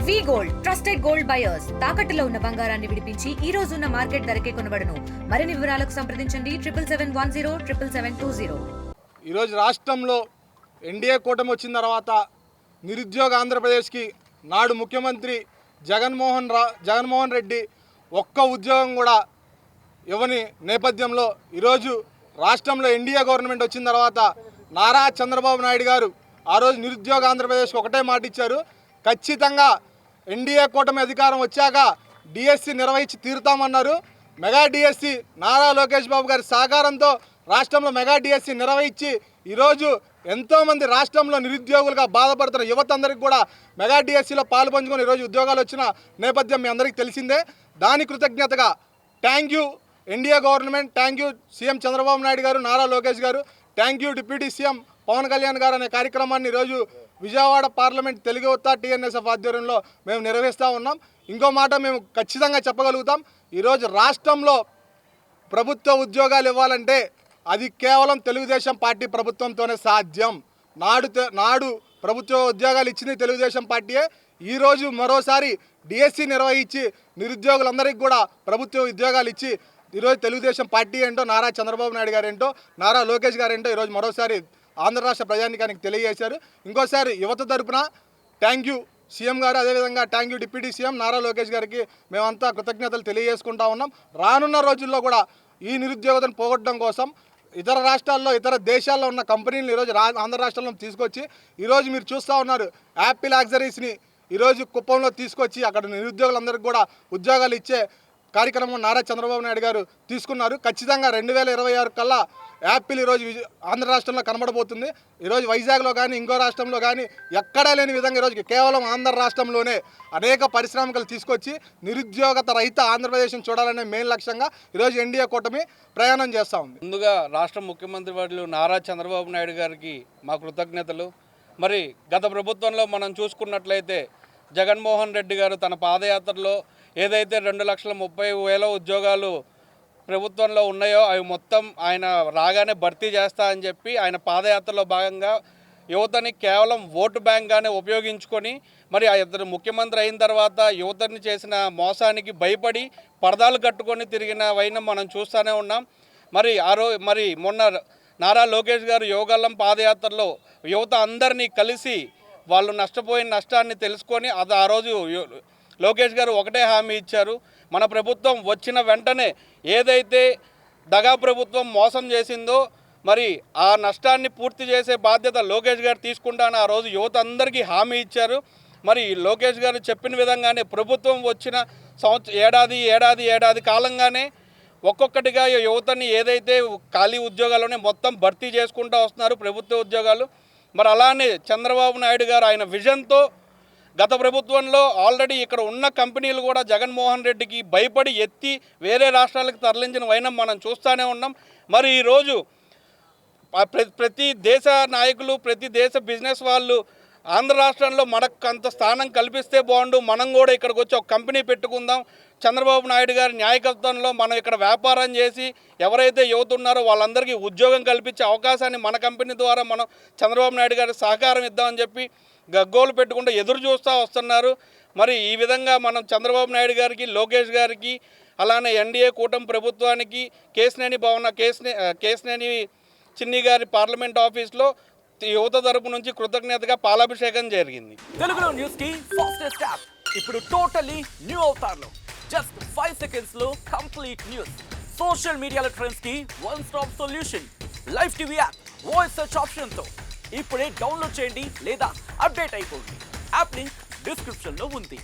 వి gold trusted gold buyers తాకట్టులో ఉన్న బంగారాన్ని విడిపించి ఈ రోజు ఉన్న మార్కెట్ ధరకే కొనబడును. మరిన్ని వివరాలకు సంప్రదించండి 7771077720. ఈ రోజు రాష్ట్రంలో ఎన్డీఏ కూటమి వచ్చిన తర్వాత నిరుద్యోగ ఆంధ్రప్రదేశ్కి నాడు ముఖ్యమంత్రి జగన్మోహన్ రెడ్డి ఒక్క ఉద్యోగం కూడా ఇవ్వని నేపథ్యంలో ఈరోజు రాష్ట్రంలో ఎన్డీఏ గవర్నమెంట్ వచ్చిన తర్వాత నారా చంద్రబాబు నాయుడు గారు ఆ రోజు నిరుద్యోగ ఆంధ్రప్రదేశ్కి ఒకటే మాట ఇచ్చారు, ఖచ్చితంగా ఎన్డీఏ కూటమి అధికారం వచ్చాక డిఎస్సి నిర్వహించి తీరుతామన్నారు. మెగా డిఎస్సి నారా లోకేష్ బాబు గారి సహకారంతో రాష్ట్రంలో మెగా డిఎస్సి నిర్వహించి ఈరోజు ఎంతోమంది రాష్ట్రంలో నిరుద్యోగులుగా బాధపడుతున్న యువత అందరికీ కూడా మెగా డిఎస్సిలో పాలు పంచుకొని ఈరోజు ఉద్యోగాలు వచ్చిన నేపథ్యం మీ అందరికీ తెలిసిందే. దాని కృతజ్ఞతగా thank you NDA government, thank you CM Chandrababu Naidu garu, Nara Lokesh garu, thank you deputy CM Pawan Kalyan garu అనే కార్యక్రమాన్ని ఈరోజు విజయవాడ పార్లమెంట్ తెలుగు యువత టీఎన్ఎస్ఎఫ్ ఆధ్వర్యంలో మేము నిర్వహిస్తూ ఉన్నాం. ఇంకో మాట మేము ఖచ్చితంగా చెప్పగలుగుతాం, ఈరోజు రాష్ట్రంలో ప్రభుత్వ ఉద్యోగాలు ఇవ్వాలంటే అది కేవలం తెలుగుదేశం పార్టీ ప్రభుత్వంతోనే సాధ్యం. నాడు ప్రభుత్వ ఉద్యోగాలు ఇచ్చింది తెలుగుదేశం పార్టీయే. ఈరోజు మరోసారి డిఎస్సి నిర్వహించి నిరుద్యోగులందరికీ కూడా ప్రభుత్వ ఉద్యోగాలు ఇచ్చి ఈరోజు తెలుగుదేశం పార్టీ ఏంటో, నారా చంద్రబాబు నాయుడు గారు ఏంటో, నారా లోకేష్ గారు ఏంటో ఈరోజు మరోసారి ఆంధ్ర రాష్ట్ర ప్రజానికానికి తెలియజేశారు. ఇంకోసారి యువత తరపున థ్యాంక్ యూ సీఎం గారు, అదేవిధంగా thank you deputy CM Nara Lokesh గారికి మేమంతా కృతజ్ఞతలు తెలియజేసుకుంటా ఉన్నాం. రానున్న రోజుల్లో కూడా ఈ నిరుద్యోగతను పోగొట్టడం కోసం ఇతర రాష్ట్రాల్లో, ఇతర దేశాల్లో ఉన్న కంపెనీలను ఈరోజు ఆంధ్ర రాష్ట్రంలో తీసుకొచ్చి ఈరోజు మీరు చూస్తూ ఉన్నారు యాపిల్ యాక్సరీస్ని ఈరోజు కుప్పంలో తీసుకొచ్చి అక్కడ నిరుద్యోగులందరికీ కూడా ఉద్యోగాలు ఇచ్చే కార్యక్రమం నారా చంద్రబాబు నాయుడు గారు తీసుకున్నారు. ఖచ్చితంగా 2026 కల్లా యాపిల్ ఈరోజు ఆంధ్ర రాష్ట్రంలో కనబడబోతుంది. ఈరోజు వైజాగ్లో కానీ ఇంకో రాష్ట్రంలో కానీ ఎక్కడా లేని విధంగా ఈరోజు కేవలం ఆంధ్ర రాష్ట్రంలోనే అనేక పరిశ్రమలు తీసుకొచ్చి నిరుద్యోగత రహిత ఆంధ్రప్రదేశ్ని చూడాలనే మెయిన్ లక్ష్యంగా ఈరోజు ఎన్డీఏ కూటమి ప్రయాణం చేస్తూ ఉంది. ముందుగా రాష్ట్ర ముఖ్యమంత్రి వర్యులు నారా చంద్రబాబు నాయుడు గారికి మా కృతజ్ఞతలు. మరి గత ప్రభుత్వంలో మనం చూసుకున్నట్లయితే జగన్మోహన్ రెడ్డి గారు తన పాదయాత్రలో ఏదైతే 2,30,000 ఉద్యోగాలు ప్రభుత్వంలో ఉన్నాయో అవి మొత్తం ఆయన రాగానే భర్తీ చేస్తా అని చెప్పి ఆయన పాదయాత్రలో భాగంగా యువతని కేవలం ఓటు బ్యాంక్గానే ఉపయోగించుకొని మరి ఇద్దరు ముఖ్యమంత్రి అయిన తర్వాత యువతని చేసిన మోసానికి భయపడి పరదాలు కట్టుకొని తిరిగిన వైనం మనం చూస్తూనే ఉన్నాం. మరి మొన్న నారా లోకేష్ గారు యువగల్లం పాదయాత్రలో యువత అందరినీ కలిసి వాళ్ళు నష్టపోయిన నష్టాన్ని తెలుసుకొని ఆ రోజు లోకేష్ గారు ఒకటే హామీ ఇచ్చారు, మన ప్రభుత్వం వచ్చిన వెంటనే ఏదైతే దగా ప్రభుత్వం మోసం చేసిందో మరి ఆ నష్టాన్ని పూర్తి చేసే బాధ్యత లోకేష్ గారు తీసుకుంటానని ఆ రోజు యువత అందరికీ హామీ ఇచ్చారు. మరి లోకేష్ గారు చెప్పిన విధంగానే ప్రభుత్వం వచ్చిన ఏడాది కాలంగానే ఒక్కొక్కటిగా యువతని ఏదైతే ఖాళీ ఉద్యోగాలునే మొత్తం భర్తీ చేసుకుంటూ వస్తున్నారు ప్రభుత్వ ఉద్యోగాలు. మరి అలానే చంద్రబాబు నాయుడు గారు ఆయన విజన్తో గత ప్రభుత్వంలో ఆల్రెడీ ఇక్కడ ఉన్న కంపెనీలు కూడా జగన్మోహన్ రెడ్డికి భయపడి ఎత్తి వేరే రాష్ట్రాలకు తరలించిన వైనం మనం చూస్తూనే ఉన్నాం. మరి ఈరోజు ప్రతి దేశ నాయకులు, ప్రతి దేశ బిజినెస్ వాళ్ళు ఆంధ్ర రాష్ట్రంలో మనకు అంత స్థానం కల్పిస్తే బాగుండు, మనం కూడా ఇక్కడికి వచ్చి ఒక కంపెనీ పెట్టుకుందాం, చంద్రబాబు నాయుడు గారి న్యాయకత్వంలో మనం ఇక్కడ వ్యాపారం చేసి ఎవరైతే యువత ఉన్నారో వాళ్ళందరికీ ఉద్యోగం కల్పించే అవకాశాన్ని మన కంపెనీ ద్వారా మనం చంద్రబాబు నాయుడు గారి సహకారం ఇద్దామని చెప్పి గగ్గోలు పెట్టుకుంటూ ఎదురు చూస్తూ వస్తున్నారు. మరి ఈ విధంగా మనం చంద్రబాబు నాయుడు గారికి, లోకేష్ గారికి, అలానే ఎన్డీఏ కూటమి ప్రభుత్వానికి కేశినేని చిన్ని గారి పార్లమెంట్ ఆఫీస్లో యువత తరపు నుంచి కృతజ్ఞతగా పాలాభిషేకం జరిగింది. తెలుగులో న్యూస్ కి ఫాస్టెస్ట్ యాప్ ఇప్పుడు టోటలీ న్యూ అవతార్లో జస్ట్ 5 seconds లో కంప్లీట్ న్యూస్, సోషల్ మీడియాలో ట్రెండ్స్ కి one stop solution, live TV app, voice search option తో ఇప్పుడే డౌన్లోడ్ చేయండి లేదా అప్డేట్ అయిపోండి. యాప్ లింక్ డిస్క్రిప్షన్ లో ఉంది.